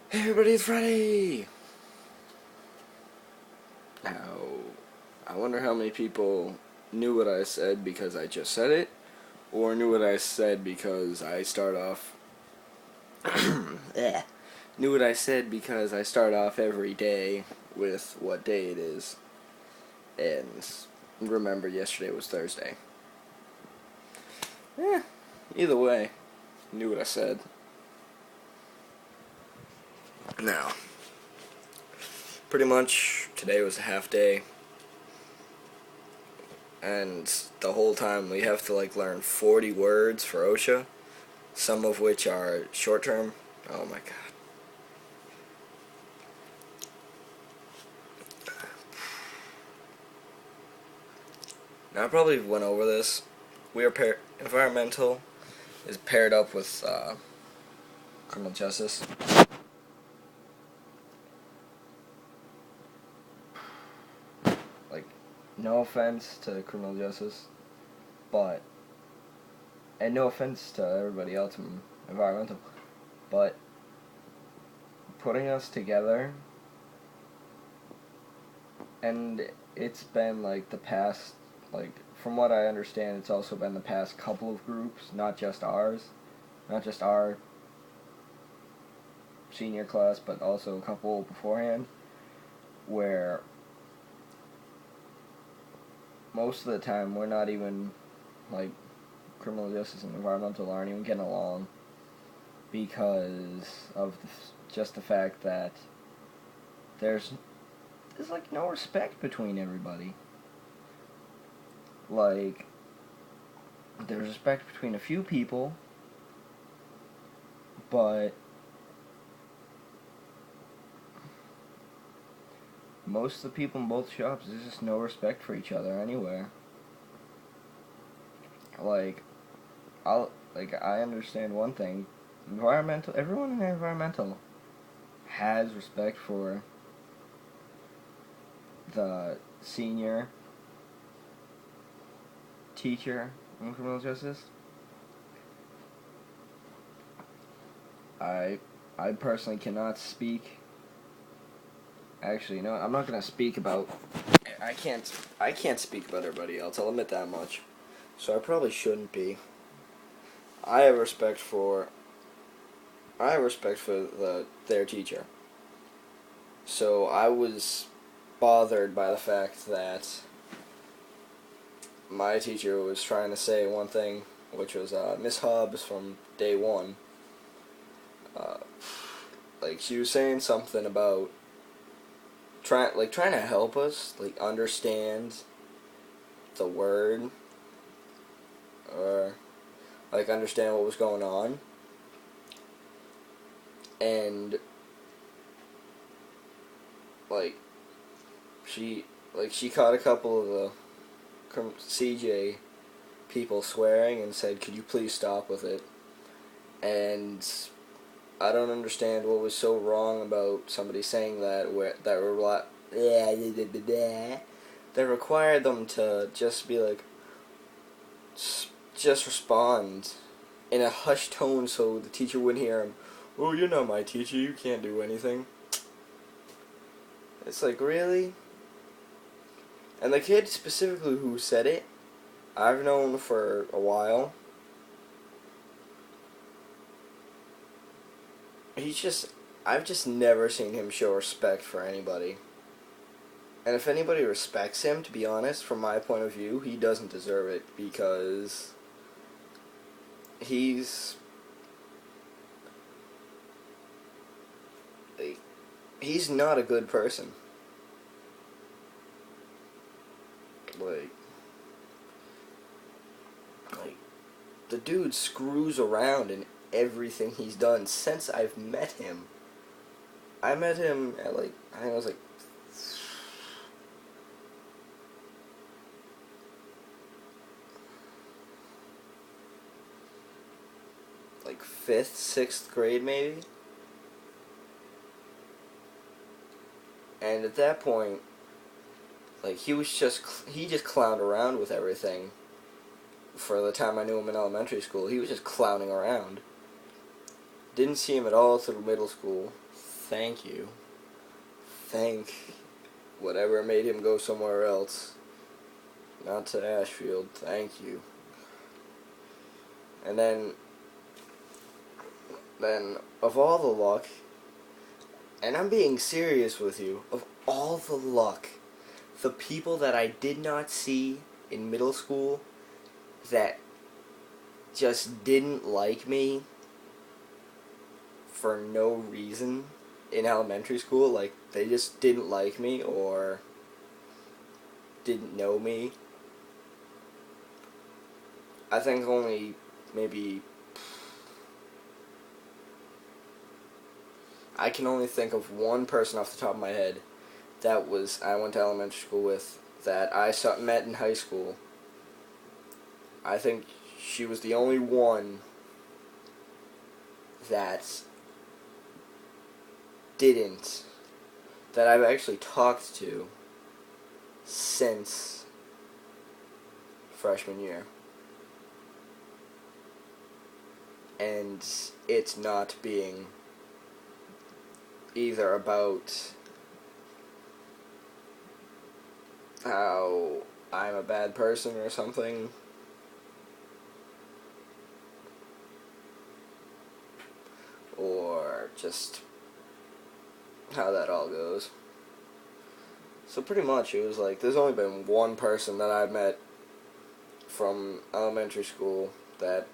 Hey everybody, it's Friday! Now, I wonder how many people knew what I said because I just said it, or knew what I said because I start off... eh, knew what I said because I start off every day with what day it is, and remember yesterday was Thursday. Either way, knew what I said. Now, pretty much today was a half day, and the whole time we have to learn 40 words for OSHA, some of which are short term. Oh my god. Now I probably went over this. Environmental is paired up with criminal justice. Like, no offense to criminal justice, but and no offense to everybody else in environmental, but putting us together, and it's been the past, from what I understand, it's also been the past couple of groups, not just ours, not just our senior class, but also a couple beforehand, where most of the time we're not even, criminal justice and environmental aren't even getting along because of just the fact that there's no respect between everybody. There's respect between a few people, but most of the people in both shops, there's just no respect for each other anywhere. I understand one thing. Everyone in environmental has respect for the senior teacher in criminal justice. I personally cannot speak. Actually, no, I'm not gonna speak about. I can't speak about everybody else. I'll admit that much. So I probably shouldn't be. I have respect for. Their teacher. So I was bothered by the fact that my teacher was trying to say one thing, which was Miss Hobbs from day one. She was saying something about trying to help us understand the word, or understand what was going on, and she caught a couple of the CJ people swearing and said, "Could you please stop with it?" And I don't understand what was so wrong about somebody saying that that required them to just be just respond in a hushed tone so the teacher wouldn't hear him. "Oh, you're not my teacher, you can't do anything." It's really? And the kid specifically who said it, I've known for a while. I've just never seen him show respect for anybody. And if anybody respects him, to be honest, from my point of view, he doesn't deserve it because he's not a good person. The dude screws around in everything he's done since I've met him. I met him at I think I was 5th, 6th grade maybe. And at that point, he just clowned around with everything. For the time I knew him in elementary school, he was just clowning around. Didn't see him at all through middle school. thank you. Thank whatever made him go somewhere else. Not to Ashfield. Thank you. And then of all the luck, and I'm being serious with you, of all the luck, the people that I did not see in middle school that just didn't like me for no reason in elementary school, like they just didn't like me or didn't know me. I think only maybe I can only think of one person off the top of my head that I went to elementary school with that I met in high school. I think she was the only one that that I've actually talked to since freshman year. And it's not being either about how I'm a bad person or something, or just how that all goes. So pretty much it was like there's only been one person that I've met from elementary school that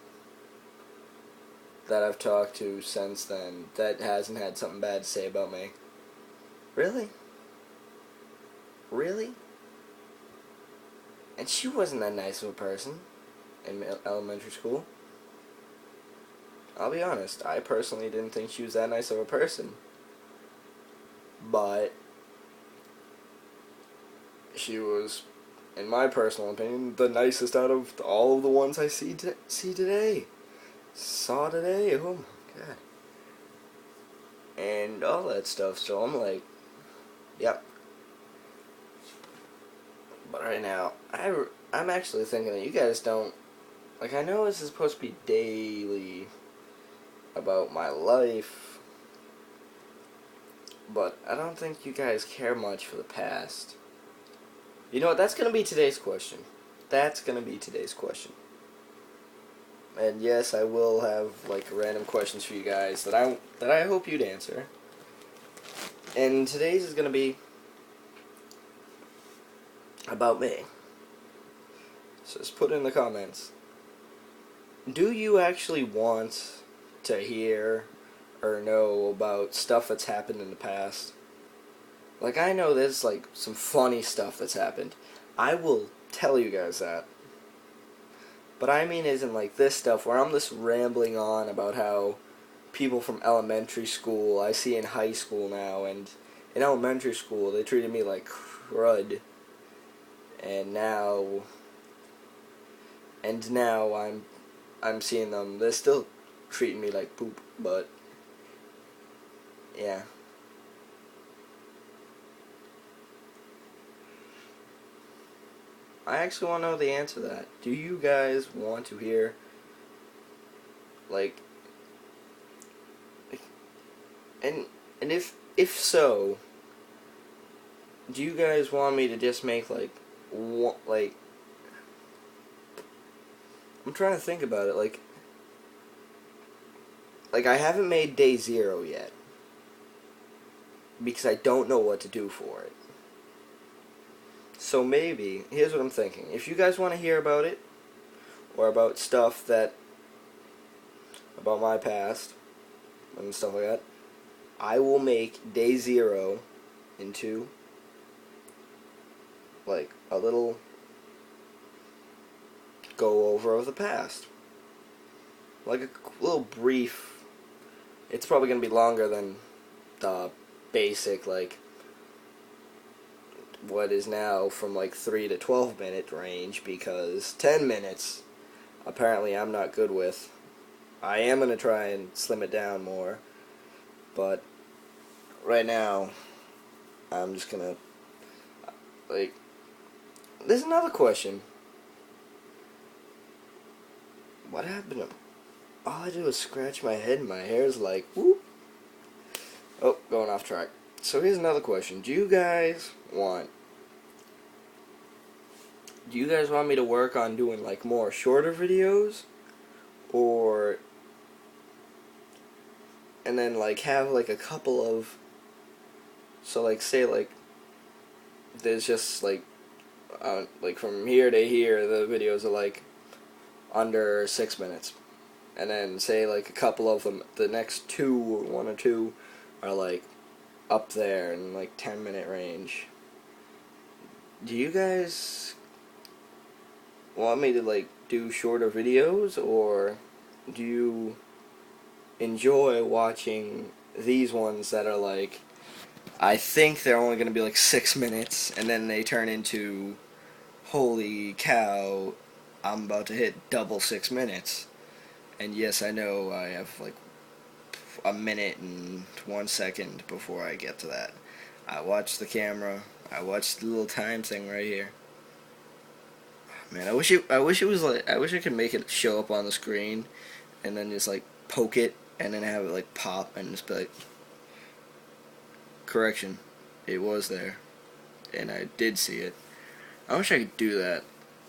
I've talked to since then that hasn't had something bad to say about me. Really? Really? And she wasn't that nice of a person in elementary school. I'll be honest, I personally didn't think she was that nice of a person. But she was, in my personal opinion, the nicest out of all of the ones I see today. Saw today, oh my god. And all that stuff, so I'm like, yep. But right now, I'm actually thinking that you guys don't, like, I know this is supposed to be daily about my life, but I don't think you guys care much for the past. You know what, that's going to be today's question. That's going to be today's question. And yes, I will have like random questions for you guys that I hope you'd answer. And today's is going to be about me. So just put it in the comments. Do you actually want to hear or know about stuff that's happened in the past? Like, I know there's like some funny stuff that's happened. I will tell you guys that. But I mean isn't like this stuff where I'm just rambling on about how people from elementary school I see in high school now, and in elementary school they treated me like crud. And now I'm seeing them, they're still treating me like poop, but yeah. I actually want to know the answer to that. Do you guys want to hear, like, and if so, do you guys want me to just make like I'm trying to think about it, like I haven't made day 0 yet because I don't know what to do for it. So maybe, here's what I'm thinking. If you guys want to hear about it, or about stuff about my past, and stuff like that, I will make day 0 into, like, a little go over of the past. Like a little brief, it's probably going to be longer than the basic, like, what is now from like 3 to 12 minute range, because 10 minutes apparently I'm not good with. I am going to try and slim it down more, but right now I'm just going to, like, there's another question. What happened to, all I did was scratch my head and my hair's like, whoop. Oh, going off track. So here's another question. Do you guys want me to work on doing like more shorter videos, or and then like have like a couple of, so like say like there's just like from here to here the videos are like under 6 minutes, and then say like a couple of them, the next two, one or two, are like up there in like 10-minute range. Do you guys want me to like do shorter videos, or do you enjoy watching these ones that are like, I think they're only going to be like 6 minutes, and then they turn into, holy cow, I'm about to hit double 6 minutes. And yes, I know I have like a minute and 1 second before I get to that. I watch the camera. I watch the little time thing right here. Man, I wish it was like, I wish I could make it show up on the screen, and then just like poke it, and then have it like pop, and just be like, correction, it was there, and I did see it. I wish I could do that.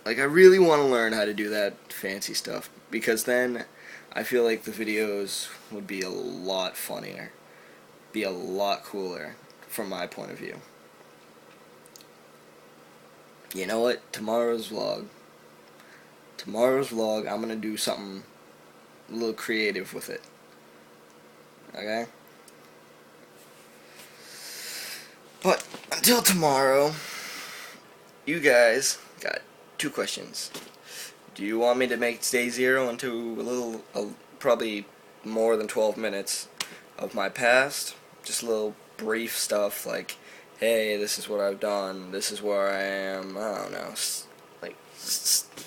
Like, I really want to learn how to do that fancy stuff, because then I feel like the videos would be a lot funnier, be a lot cooler from my point of view. You know what? Tomorrow's vlog, I'm going to do something a little creative with it. Okay? But until tomorrow, you guys got 2 questions. Do you want me to make Day Zero into probably more than 12 minutes of my past? Just a little brief stuff like, hey, this is what I've done, this is where I am, I don't know, like,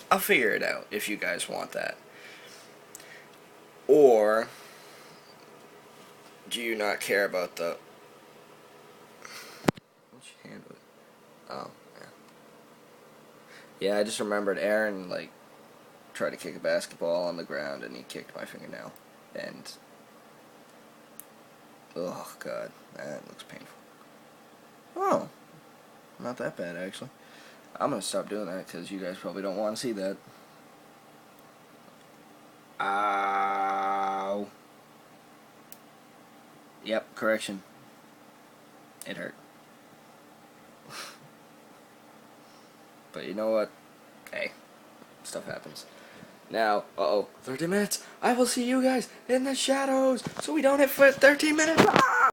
I'll figure it out if you guys want that. Or do you not care about the... What's your hand with? Oh, yeah. Yeah, I just remembered Aaron, like, tried to kick a basketball on the ground, and he kicked my fingernail. And... oh, God. That looks painful. Oh. Not that bad, actually. I'm gonna stop doing that, because you guys probably don't want to see that. Ow. Yep, correction. It hurt. But you know what? Hey, stuff happens. Now, 13 minutes. I will see you guys in the shadows, so we don't hit 13 minutes. Ah!